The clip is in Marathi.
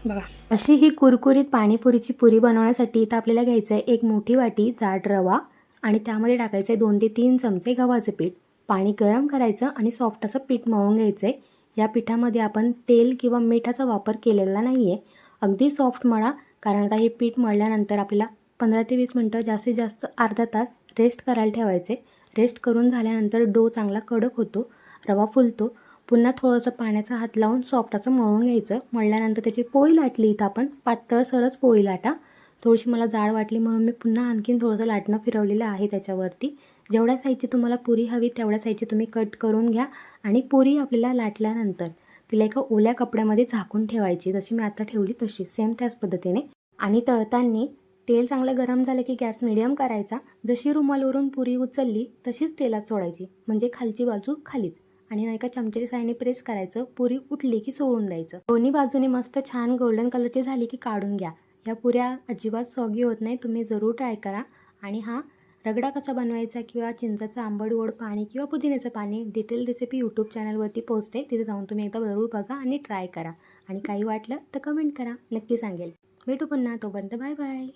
बघा अशी ही कुरकुरीत पाणीपुरीची पुरी बनवण्यासाठी इथं आपल्याला घ्यायचं आहे एक मोठी वाटी जाड रवा आणि त्यामध्ये टाकायचं आहे 2 ते 3 चमचे गव्हाचं पीठ. पाणी गरम करायचं आणि सॉफ्ट असं पीठ मळून घ्यायचं आहे. या पिठामध्ये आपण तेल किंवा मिठाचा वापर केलेला नाही आहे. अगदी सॉफ्ट मळा, कारण आता हे पीठ मळल्यानंतर आपल्याला 15 ते 20 मिनटं जास्तीत जास्त अर्धा तास रेस्ट करायला ठेवायचे. रेस्ट करून झाल्यानंतर डो चांगला कडक होतो, रवा फुलतो. पुन्हा थोडंसं पाण्याचा हात लावून सॉफ्ट असं मळून घ्यायचं. मळल्यानंतर त्याची पोळी लाटली इथं आपण पातळसरच पोळी लाटा. थोडीशी मला जाड वाटली म्हणून मी पुन्हा आणखीन थोडंसं लाटणं फिरवलेलं आहे त्याच्यावरती. जेवढ्या साईजची तुम्हाला पुरी हवी तेवढ्या साईजची तुम्ही कट करून घ्या आणि पुरी आपल्याला लाटल्यानंतर तिला एका ओल्या कपड्यामध्ये झाकून ठेवायची, जशी मी आता ठेवली तशी सेम त्याच पद्धतीने. आणि तळताना तेल चांगलं गरम झालं की गॅस मिडियम करायचा. जशी रुमालवरून पुरी उचलली तशीच तेलात सोडायची, म्हणजे खालची बाजू खालीच. आणि नाही का चमच्याच्या साहाय्याने प्रेस करायचं. पुरी उठली की सोडून द्यायचं. दोन्ही बाजूने मस्त छान गोल्डन कलरची झाली की काढून घ्या. या पुऱ्या अजिबात सॉगी होत नाही, तुम्ही जरूर ट्राय करा. आणि हा रगडा कसा बनवायचा किंवा चिंचाचं आंबट गोड पाणी किंवा पुदिन्याचं पाणी डिटेल रेसिपी यूट्यूब चॅनलवरती पोस्ट आहे, तिथे जाऊन तुम्ही एकदा जरूर बघा आणि ट्राय करा. आणि काही वाटलं तर कमेंट करा, नक्की सांगेल. भेटू पुन्हा, तोपर्यंत बाय बाय.